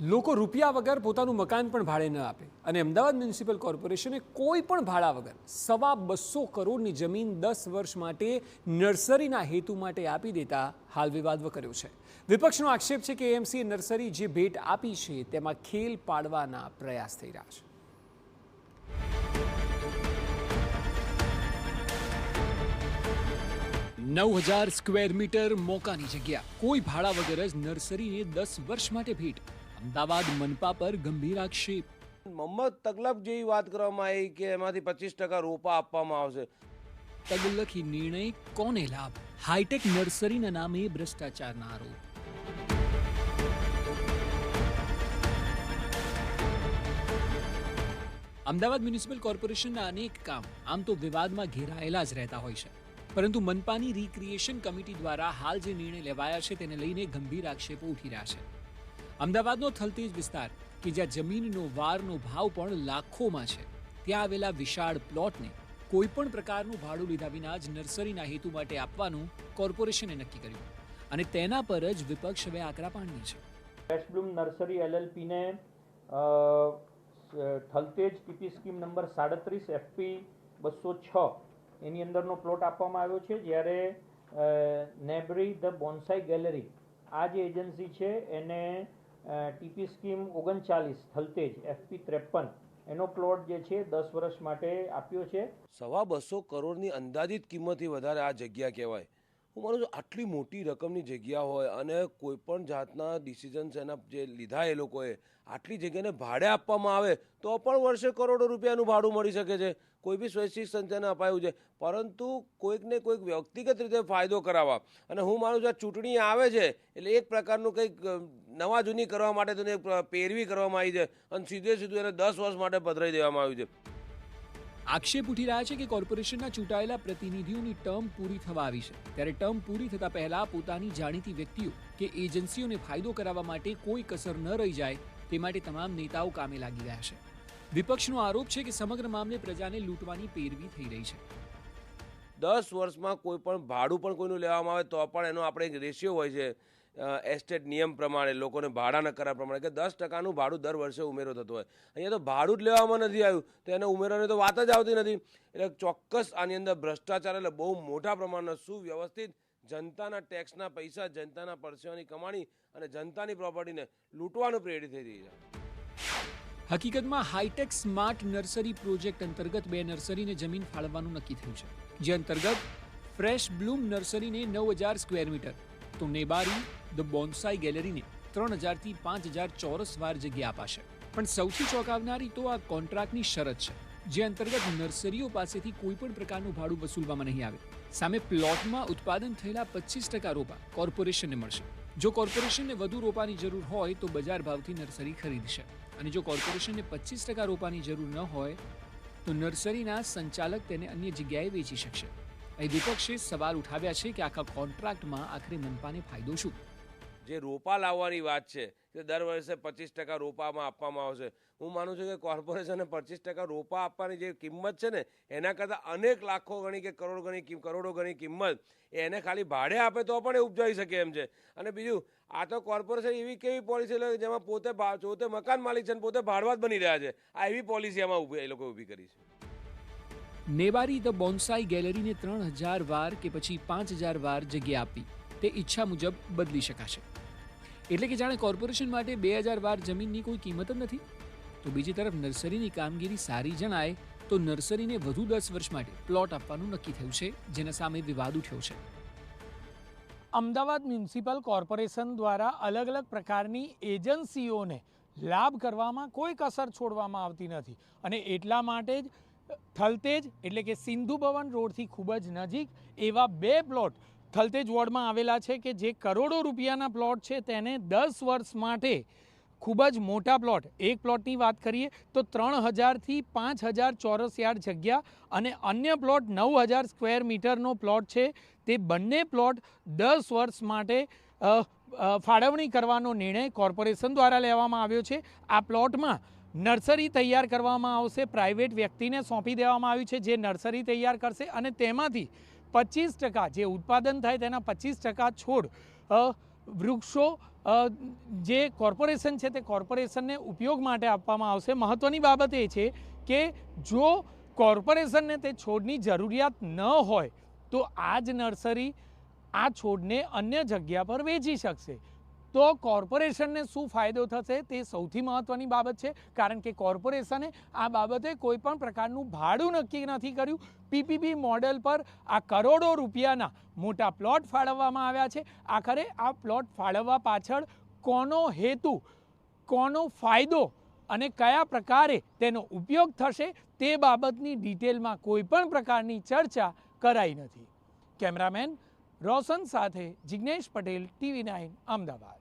લોકો રૂપિયા વગર પોતાનું મકાન પણ ભાડે ન આપે અને અમદાવાદ મ્યુનિસિપલ કોર્પોરેશને કોઈ પણ ભાડા વગર 250 કરોડની જમીન 10 વર્ષ માટે નર્સરીના હેતુ માટે આપી દેતા હાલ વિવાદ વકર્યો છે। વિપક્ષનો આક્ષેપ છે કે એએમસીએ નર્સરી જે ભેટ આપી છે તેમાં ખેલ પાડવાના પ્રયાસ થઈ રહ્યા છે। 9000 સ્ક્વેર મીટર મોકાની જગ્યા કોઈ ભાડા વગર જ નર્સરીને 10 વર્ષ માટે ભેટ। અમદાવાદ મનપા પર ગંભીર આક્ષેપ। મોહમ્મદ તગલક જેવી વાત કરવામાં આવી કે એમાંથી 25% રોપા આપવામાં આવશે। તગલકી નિર્ણય કોને લાભ? હાઈટેક નર્સરીના નામે ભ્રષ્ટાચારના આરોપ। અમદાવાદ મ્યુનિસિપલ કોર્પોરેશનના અનેક કામ આમ તો વિવાદમાં ઘેરાયેલા જ રહેતા હોય છે, પરંતુ મનપાની રિક્રિએશન કમિટી દ્વારા હાલ જે નિર્ણય લેવાયા છે તેને લઈને ગંભીર આક્ષેપો ઉઠી રહ્યા છે। અમદાવાદનો થલતેજ વિસ્તાર કે જ્યાં જમીનનો વારનો ભાવ પણ લાખોમાં છે, ત્યાં આવેલા વિશાળ પ્લોટને કોઈ પણ પ્રકારનું ભાડું લીધા વિના જ નર્સરીના હેતુ માટે આપવાનું કોર્પોરેશને નક્કી કર્યું અને તેના પર જ વિપક્ષ હવે આકરા પાણી છે। ફ્રેશ બ્લૂમ નર્સરી એલએલપી ને Thaltej TP scheme number 37 FP 206 એની અંદરનો પ્લોટ આપવામાં આવ્યો છે, જ્યારે નેબરી ધ બોન્સાઈ ગેલેરી આ જે એજન્સી છે એને ટીપી સ્કીમ 39 થલતેજ FP 53 એનો પ્લોટ જે છે 10 વર્ષ માટે આપ્યો છે। 250 કરોડની અંદાજિત કિંમતથી વધારે આ જગ્યા કહેવાય। હું માનું છું આટલી મોટી રકમની જગ્યા હોય અને કોઈ પણ જાતના ડિસિઝન્સ એના જે લીધા એ લોકોએ આટલી જગ્યાને ભાડે આપવામાં આવે તો પણ વર્ષે કરોડો રૂપિયાનું ભાડું મળી શકે છે। કોઈ બી સ્વૈચ્છિક સંસ્થાને અપાયું છે, પરંતુ કોઈકને કોઈક વ્યક્તિગત રીતે ફાયદો કરાવવા અને હું માનું છું આ ચૂંટણી આવે છે એટલે એક પ્રકારનું કંઈક નવા જૂની કરવા માટે તેને પેરવી કરવામાં આવી છે અને સીધું એને 10 વર્ષ માટે પધરાઈ દેવામાં આવ્યું છે। આક્ષેપ ઉઠી રહ્યા છે કે કોર્પોરેશનના ચૂંટાયેલા પ્રતિનિધિઓની ટર્મ પૂરી થવા આવી છે, ત્યારે ટર્મ પૂરી થતા પહેલા પોતાની જાણીતી વ્યક્તિઓ કે એજન્સીઓને ફાયદો કરાવવા માટે કોઈ કસર ન રહી જાય તે માટે તમામ નેતાઓ કામે લાગી ગયા છે। વિપક્ષનો આરોપ છે કે સમગ્ર મામલે પ્રજાને લૂંટવાની પેરવી થઈ રહી છે। 10 વર્ષમાં કોઈ પણ ભાડું પણ કોઈનું લેવામાં આવે તો પણ એનો આપણે એક રેશિયો હોય છે એસ્ટેટ નિયમ પ્રમાણે, લોકોને ભાડાના કરાર પ્રમાણે કે 10%નું ભાડું દર વર્ષે ઉમેરો થતો હોય। અહીંયા તો ભાડું જ લેવામાં નથી આવ્યું તો એને ઉમેરવાની તો વાત જ આવતી નથી। એટલે ચોક્કસ આની અંદર ભ્રષ્ટાચાર એટલે બહુ મોટા પ્રમાણનો સુવ્યવસ્થિત જનતાના ટેક્સના પૈસા, જનતાના પરસેવાની કમાણી અને જનતાની પ્રોપર્ટીને લૂંટવાનું પ્રેરિત થઈ રહી છે। હકીકતમાં હાઈટેક સ્માર્ટ નર્સરી પ્રોજેક્ટ અંતર્ગત 2 નર્સરીને જમીન ફાળવવાનું નક્કી થયું છે, જે અંતર્ગત ફ્રેશ બ્લૂમ નર્સરીને 9000 સ્ક્વેર મીટર તો નેબારી ધ બોન્સાઈ ગેલેરીને 3000 થી 5000 ચોરસ વાર જગ્યા અપાશે। પણ સૌથી ચોંકાવનારી તો આ કોન્ટ્રાક્ટની શરત છે, જે અંતર્ગત નર્સરીઓ પાસેથી કોઈ પણ પ્રકારનું ભાડું વસૂલવામાં નહીં આવે। સામે પ્લોટમાં ઉત્પાદન થયેલા 25% રોપા કોર્પોરેશનને મળશે। જો કોર્પોરેશનને વધુ રોપાની જરૂર હોય તો બજાર ભાવથી નર્સરી ખરીદશે અને જો કોર્પોરેશનને 25% રોપાની જરૂર ન હોય તો નર્સરીના સંચાલક તેને અન્ય જગ્યાએ વેચી શકશે। અહીં વિપક્ષે સવાલ ઉઠાવ્યા છે કે આખા કોન્ટ્રાક્ટમાં આખરે મનપાને ફાયદો શું? જે રોપા લાવવાની વાત છે કે દર વર્ષે 25% રોપામાં આપવામાં આવશે, હું માનું છું કે કોર્પોરેશને 25% રોપા આપવાની જે કિંમત છે ને એના કરતાં અનેક લાખો ગણી કે કરોડો ગણી કિંમત એને ખાલી ભાડે આપે તો પણ એ ઉપજાવી શકે એમ છે। અને બીજું, આ તો કોર્પોરેશન એવી કેવી પોલિસી લે જેમાં પોતે મકાન માલિક છે અને પોતે ભાડવાત બની રહ્યા છે। આ એવી પોલિસી આમાં એ લોકો ઊભી કરી છે। નેબારી ધ બોન્સાઈ ગેલેરીને 3000 વાર કે પછી 5000 વાર જગ્યા આપવી તે ઈચ્છા મુજબ બદલી શકાશે। એટલે કે જાણે કોર્પોરેશન માટે 2000 વાર જમીનની કોઈ કિંમત જ નથી। તો બીજી તરફ નર્સરીની કામગીરી સારી જણાય તો નર્સરીને વધુ 10 વર્ષ માટે પ્લોટ આપવાનું નક્કી થયું છે, જેના સામે વિવાદ ઉઠ્યો છે। અમદાવાદ મ્યુનિસિપલ કોર્પોરેશન દ્વારા અલગ અલગ પ્રકારની એજન્સીઓને લાભ કરવામાં કોઈ કસર છોડવામાં આવતી નથી અને એટલા માટે જ થલતેજ એટલે કે સિંધુ ભવન રોડથી ખૂબ જ નજીક એવા 2 પ્લોટ થલતેજ વોર્ડમાં આવેલા છે કે જે કરોડો રૂપિયાના પ્લોટ છે તેને 10 વર્ષ માટે ખૂબ જ મોટા પ્લોટ, એક પ્લોટની વાત કરીએ તો 3000 થી 5000 ચોરસ યાર્ડ જગ્યા અને અન્ય પ્લોટ 9000 સ્ક્વેર મીટરનો પ્લોટ છે, તે બંને પ્લોટ 10 વર્ષ માટે ફાળવણી કરવાનો નિર્ણય કોર્પોરેશન દ્વારા લેવામાં આવ્યો છે। આ પ્લોટમાં નર્સરી તૈયાર કરવામાં આવશે, પ્રાઇવેટ વ્યક્તિને સોંપી દેવામાં આવ્યું છે જે નર્સરી તૈયાર કરશે અને તેમાંથી 25% જે ઉત્પાદન થાય તેના 25% છોડ વૃક્ષો જે કોર્પોરેશન છે તે કોર્પોરેશનને ઉપયોગ માટે આપવામાં આવશે. મહત્ત્વની બાબત એ છે કે જો કોર્પોરેશનને તે છોડની જરૂરિયાત ન હોય તો આ જ નર્સરી આ છોડને અન્ય જગ્યા પર વેચી શકશે. તો કોર્પોરેશનને શું ફાયદો થશે તે સૌથી મહત્ત્વની બાબત છે, કારણ કે કોર્પોરેશને આ બાબતે કોઈ પણ પ્રકારનું ભાડું નક્કી નથી કર્યું. પીપીપી મોડેલ પર આ કરોડો રૂપિયાના મોટા પ્લોટ ફાળવવામાં આવ્યા છે. આખરે આ પ્લોટ ફાળવવા પાછળ કોનો હેતુ, કોનો ફાયદો અને કયા પ્રકારે તેનો ઉપયોગ થશે તે બાબતની ડિટેલમાં કોઈ પણ પ્રકારની ચર્ચા કરાઈ નથી. કેમેરામેન રોશન સાથે જિગ્નેશ પટેલ, TV9 અમદાવાદ.